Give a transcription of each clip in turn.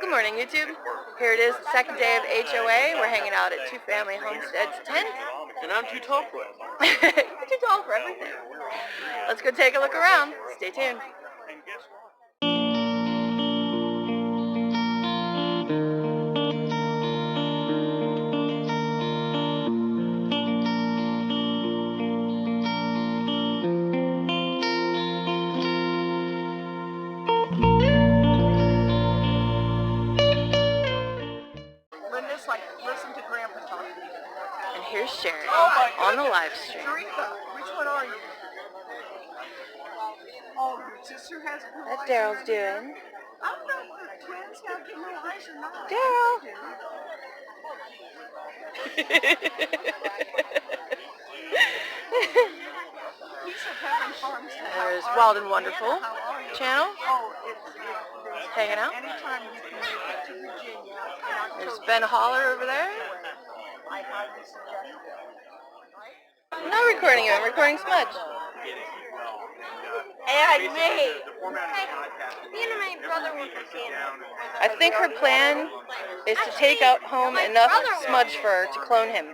Good morning, YouTube. Here it is, the second day of HOA. We're hanging out at Family Homestead's tent. And I'm too tall for it. You're too tall for everything. Let's go take a look around. Stay tuned. And guess what? Listen to Grandpa talk. And here's Sherry Oh on the live stream. Teresa, which one are you? Oh, your sister has blue eyes. That's Daryl's doing. I don't know if twins have blue eyes or not. Daryl. He's at Family Homestead. There's Wild and Wonderful channel. Oh, Hanging out. anytime you can make it to Virginia. There's Ben Holler over there. I highly suggest it. I'm not recording you, I'm recording Smudge. And me. Me and my brother were for Canada. I think her plan is to take out home enough smudge fur to clone him.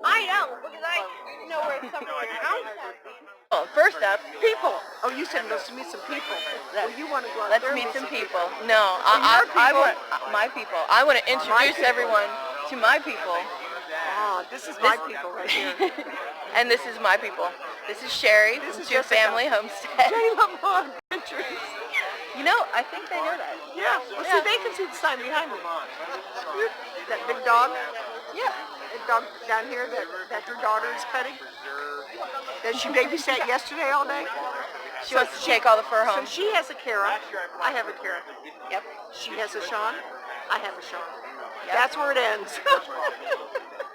I know, because I know where someone else has been. Well, first up, People. Oh, you said let's meet some people. Well, you want to go out let's there meet and some meet people. No, I people? want my people. I want to introduce people. everyone to my people. Ah, this is my people right here. And this is my people. This is Sherry. This is your Jessica. Family Homestead. J-Lamont Ventures. You know, I think they know that. Yeah, well, see, they can see the sign behind me. That big dog? Yeah. That dog down here that your daughter is petting? That she babysat yesterday all day? She wants to take all the fur So home. she has a Kara. I have a Kara. Yep. She has a Sean. I have a Sean. Yep. That's where it ends.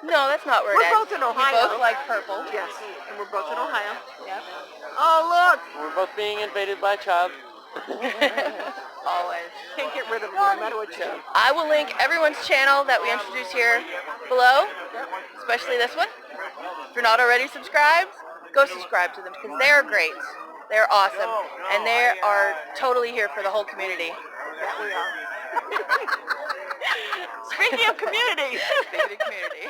No, that's not where We're it ends. both in Ohio. We both like purple. Yes, and we're both in Ohio. Yep. Oh, look! We're both being invaded by a child. Always. Can't get rid of them no matter what you do. I will link everyone's channel that we introduced here below, especially this one. If you're not already subscribed, go subscribe to them because they're great. They're awesome. And they are totally here for the whole community. That we are. Speaking of community. Speaking of community.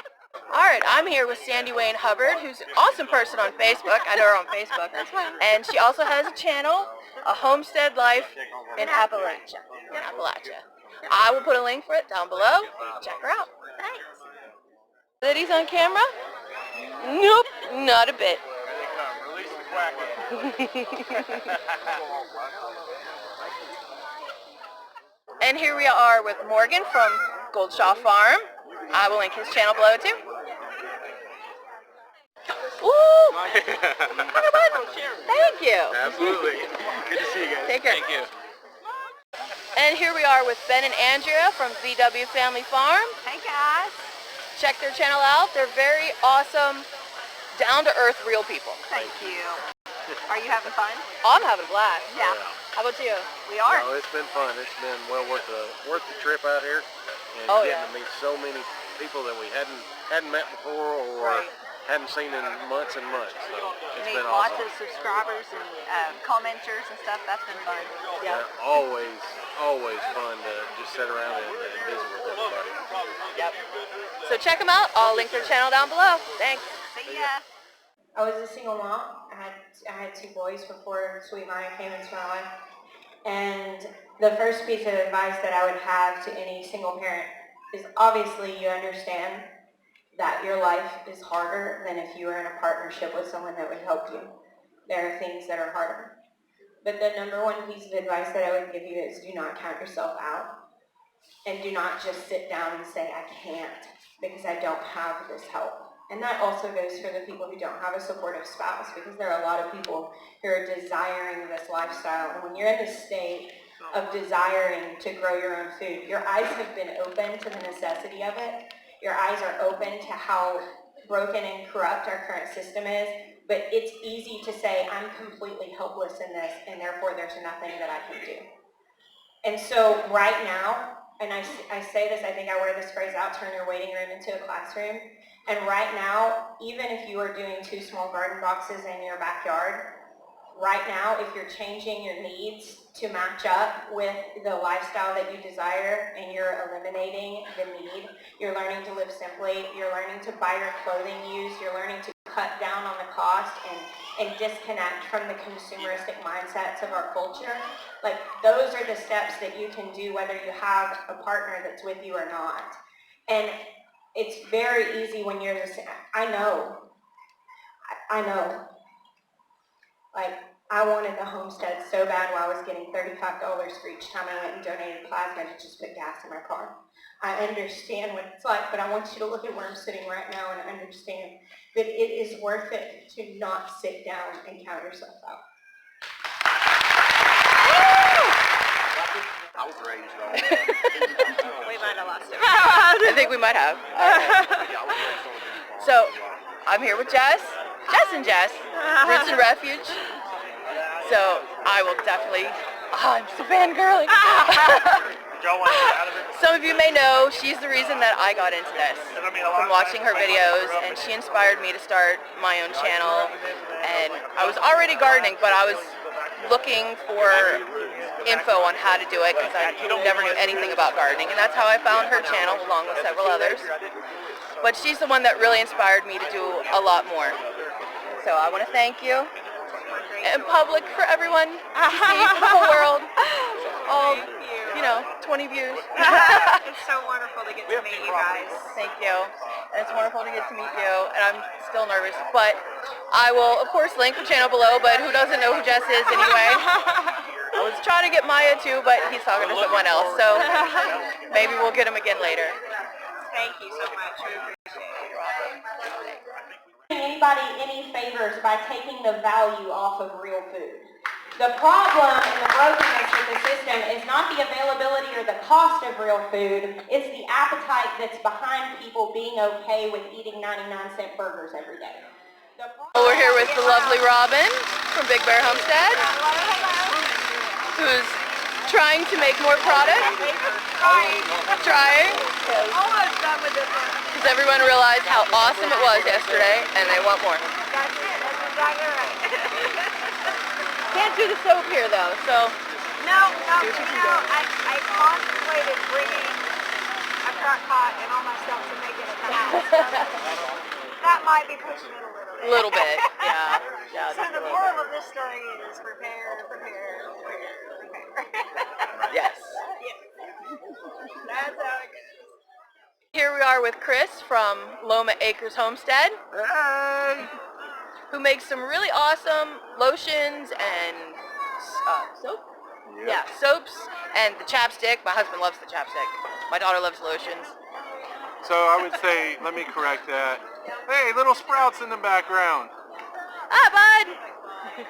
Alright, I'm here with Sandy Wayne Hubbard, who's an awesome person on Facebook. I know her on Facebook. And she also has a channel, A Homestead Life in Appalachia. I will put a link for it down below. Check her out. Thanks. That he's on camera? Nope, not a bit. Release the quack. And here we are with Morgan from Goldshaw Farm. I will link his channel below too. Ooh! Thank you. Absolutely. Good to see you guys. Take care. Thank you. And here we are with Ben and Andrea from VW Family Farm. Hey guys. Check their channel out. They're very awesome, down-to-earth, real people. Thank you. Are you having fun? I'm having a blast. Yeah. How about you? We are. No, it's been fun. It's been well worth the trip out here, and Oh, getting yeah. to meet so many people that we hadn't met before or Right. hadn't seen in months and months. So it's Meet been lots awesome. of subscribers and commenters and stuff. That's been fun. Yeah. Always fun to just sit around and visit with everybody. Yep. So check them out. I'll link their channel down below. Thanks. See ya. I was a single mom. I had two boys before Sweet Maya came into my life. And the first piece of advice that I would have to any single parent is obviously you understand that your life is harder than if you were in a partnership with someone that would help you. There are things that are harder. But the number one piece of advice that I would give you is do not count yourself out. And do not just sit down and say, I can't because I don't have this help. And that also goes for the people who don't have a supportive spouse, because there are a lot of people who are desiring this lifestyle. And when you're in this state of desiring to grow your own food, your eyes have been open to the necessity of it. Your eyes are open to how broken and corrupt our current system is. But it's easy to say, I'm completely helpless in this, and therefore there's nothing that I can do. And so right now, and I say this, I think I wear this phrase out, turn your waiting room into a classroom. And right now, even if you are doing 2 small garden boxes in your backyard, right now, if you're changing your needs to match up with the lifestyle that you desire and you're eliminating the need, you're learning to live simply, you're learning to buy your clothing used, you're learning to cut down on the cost and disconnect from the consumeristic mindsets of our culture. Like, those are the steps that you can do whether you have a partner that's with you or not. And it's very easy when you're just, I know. Like, I wanted the homestead so bad while I was getting $35 for each time I went and donated plasma to just put gas in my car. I understand what it's like, but I want you to look at where I'm sitting right now and understand that it is worth it to not sit down and count yourself out. I was raised on. We might have lost it. I think we might have. So, I'm here with Jess and Jess, Roots and Refuge. So, I will definitely, I'm so fangirling. Some of you may know she's the reason that I got into this from watching her videos, and she inspired me to start my own channel. And I was already gardening, but I was looking for info on how to do it because I never knew anything about gardening, and that's how I found her channel along with several others. But she's the one that really inspired me to do a lot more. So I want to thank you in public for everyone to see, for the whole world. All, 20 views. It's so wonderful to get to meet you guys. Thank you. And it's wonderful to get to meet you, and I'm still nervous, but I will, of course, link the channel below, but who doesn't know who Jess is anyway? I was trying to get Maya too, but he's talking to someone else, so maybe we'll get him again later. Thank you so much. We appreciate it. Anybody any favors by taking the value off of real food. The problem and the brokenness with the system is not the availability or the cost of real food, it's the appetite that's behind people being okay with eating 99-cent burgers every day. We're here with the lovely Robin from Big Bear Homestead, who's trying to make more product. Trying. Almost done with this one. Because everyone realized how awesome it was yesterday, and they want more. That's it. That's exactly right. Can't do the soap here though, so. No, I contemplated bringing a crock pot and all my stuff to make it at the house. That might be pushing it a little bit. Yeah. So the moral of this story is prepare. Yes. That's how it goes. Here we are with Chris from Loma Acres Homestead. Hey! Who makes some really awesome lotions and soap? Yep. Yeah, soaps and the chapstick. My husband loves the chapstick. My daughter loves lotions. So I would say, let me correct that. Hey, little sprouts in the background. Ah, bud!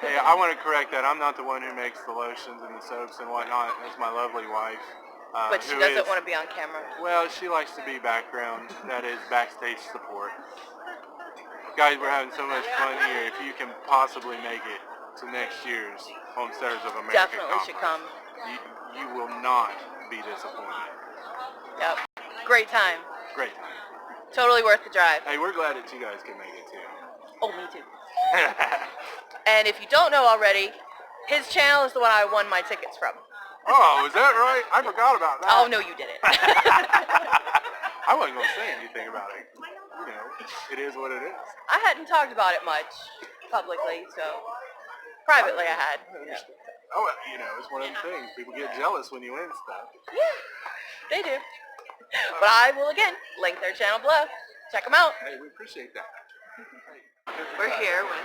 Hey, I want to correct that. I'm not the one who makes the lotions and the soaps and whatnot. That's my lovely wife. But she doesn't want to be on camera. Well, she likes to be background. That is backstage support. Guys, we're having so much fun here. If you can possibly make it to next year's Homesteaders of America Definitely Conference, should come. You will not be disappointed. Yep. Great time. Great time. Totally worth the drive. Hey, we're glad that you guys can make it too. Oh, me too. And if you don't know already, his channel is the one I won my tickets from. Oh, is that right? I forgot about that. Oh, no, you didn't. I wasn't going to say anything about it. It is what it is. I hadn't talked about it much publicly, so privately I had. Yeah. Oh, it's one of the things. People get jealous when you win stuff. Yeah, they do. But I will, again, link their channel below. Check them out. Hey, we appreciate that. We're here with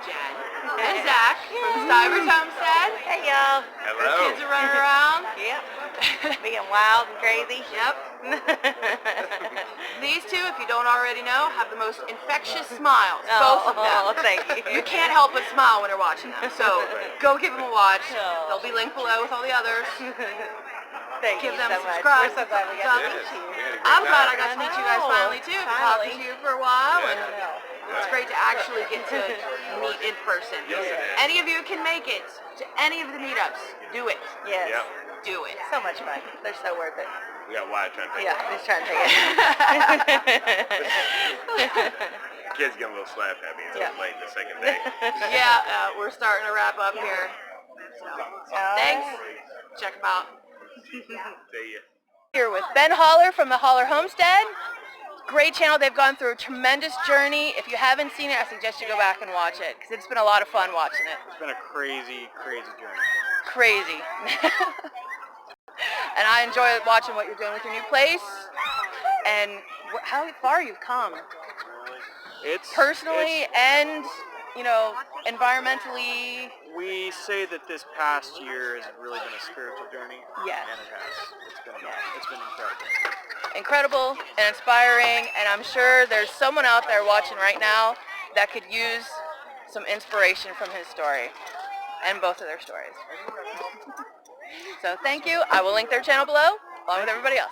Jen and Zach from Stivers Homestead. Hey y'all. Hello. Kids are running around. Yep. Being wild and crazy. Yep. These two, if you don't already know, have the most infectious smiles. Both of them. Oh, thank you. You can't help but smile when you're watching them. So go give them a watch. They'll be linked below with all the others. Thank Give you them so much. subscribe. We're so glad we got to meet you. I'm glad I got to meet you guys know. finally too. I've been talking to you for a while, and Yeah. it's great to actually get to meet in person. Yes, it is. Any of you can make it to any of the meetups, do it. Yes. Yep. Do it. So much fun. They're so worth it. We got Wyatt trying to take Yeah, he's trying to take it. Kids get a little slap happy. It's Yeah. late the second day. Yeah, we're starting to wrap up here. So, thanks. Check them out. See ya. Here with Ben Holler from the Holler Homestead. Great channel. They've gone through a tremendous journey. If you haven't seen it, I suggest you go back and watch it because it's been a lot of fun watching it. It's been a crazy, crazy journey. Crazy. And I enjoy watching what you're doing with your new place and how far you've come. Personally and, you know, environmentally. We say that this past year has really been a spiritual journey. Yeah. And it has. It's been incredible. Incredible and inspiring, and I'm sure there's someone out there watching right now that could use some inspiration from his story and both of their stories. So thank you. I will link their channel below along with everybody else.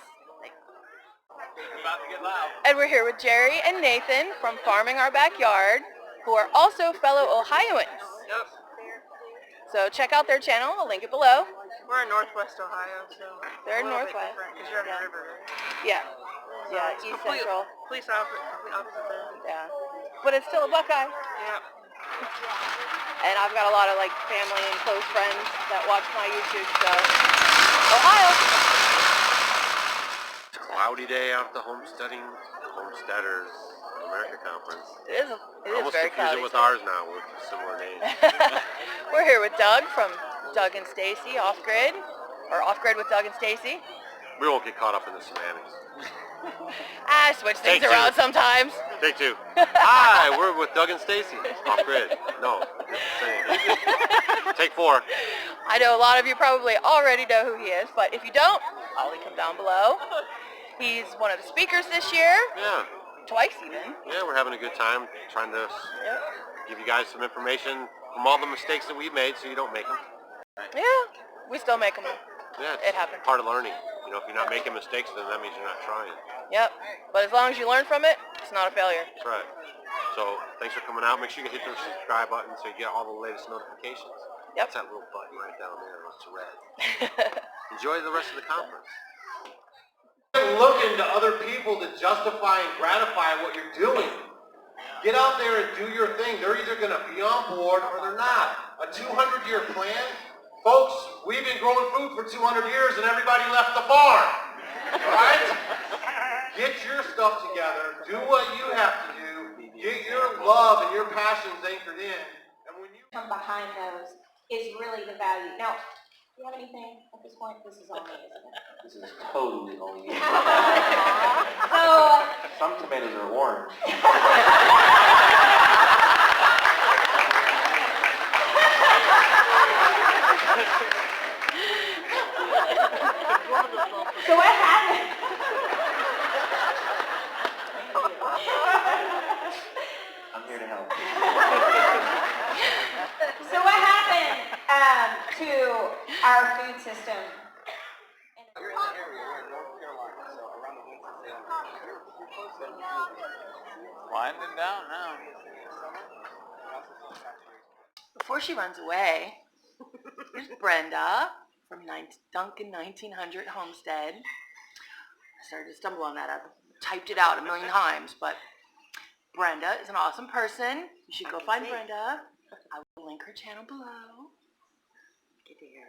About to get loud. And we're here with Jerry and Nathan from Farming Our Backyard, who are also fellow Ohioans. Yep. So check out their channel. I'll link it below. We're in Northwest Ohio, so They're in Northwest. because you're on the river. Yeah. Yeah, East Central. Police opposite there. Yeah. But it's still a Buckeye. Yeah. And I've got a lot of like family and close friends that watch my YouTube, so Ohio. Cloudy day out at the Homesteaders of America Conference. It is Almost very confusing cloudy. with ours now with similar names. We're here with Doug from Doug and Stacy Off Grid, or Off Grid with Doug and Stacy. We won't get caught up in the semantics. I switch things Take around two. sometimes. Take two. Hi, we're with Doug and Stacy. Off grid. No. Take four. I know a lot of you probably already know who he is, but if you don't, I'll link him down below. He's one of the speakers this year. Yeah. Twice even. Yeah, we're having a good time trying to give you guys some information from all the mistakes that we've made so you don't make them. Yeah, we still make them. Yeah, It happens. Part of learning. You know, if you're not making mistakes, then that means you're not trying. Yep, but as long as you learn from it, it's not a failure. That's right. So thanks for coming out. Make sure you hit the subscribe button so you get all the latest notifications. Yep. That's that little button right down there. It's red. Enjoy the rest of the conference. Looking to other people to justify and gratify what you're doing. Get out there and do your thing. They're either going to be on board or they're not. A 200-year plan? Folks, we've been growing food for 200 years and everybody left the farm. Right? Get your stuff together. Do what you have to do. Get your love and your passions anchored in. And when you Come behind those is really the value. Now, do you have anything at this point? This is all me, isn't it? This is totally all you. So, Some tomatoes are orange. so what happened? I'm here to help. So what happened to our food system? Winding down now. Before she runs away, here's Brenda from Duncan 1900 Homestead. I started to stumble on that. I've typed it out a million times, but Brenda is an awesome person. You should go find Brenda. I will link her channel below. Get there.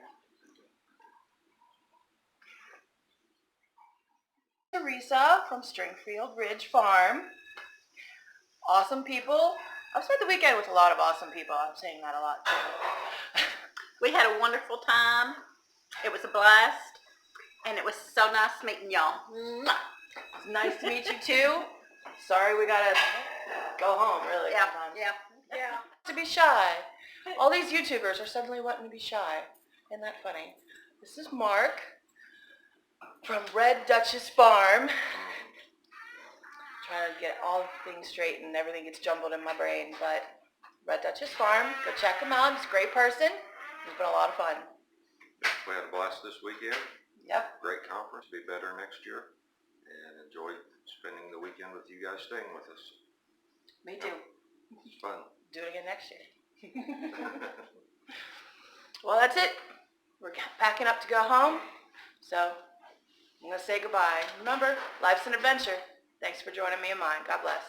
Teresa from Stringfield Ridge Farm. Awesome people. I've spent the weekend with a lot of awesome people. I'm saying that a lot too. We had a wonderful time. It was a blast. And it was so nice meeting y'all. It's nice to meet you too. Sorry we gotta go home really sometimes. Yeah. To be shy. All these YouTubers are suddenly wanting to be shy. Isn't that funny? This is Mark from Red Duchess Farm. Trying to get all things straight and everything gets jumbled in my brain, but Red Duchess Farm, go check him out. He's a great person. It's been a lot of fun. We had a blast this weekend. Yep. Great conference. Be better next year. And enjoyed spending the weekend with you guys staying with us. Me too. It's fun. Do it again next year. Well, that's it. We're packing up to go home. So I'm going to say goodbye. Remember, life's an adventure. Thanks for joining me in mine. God bless.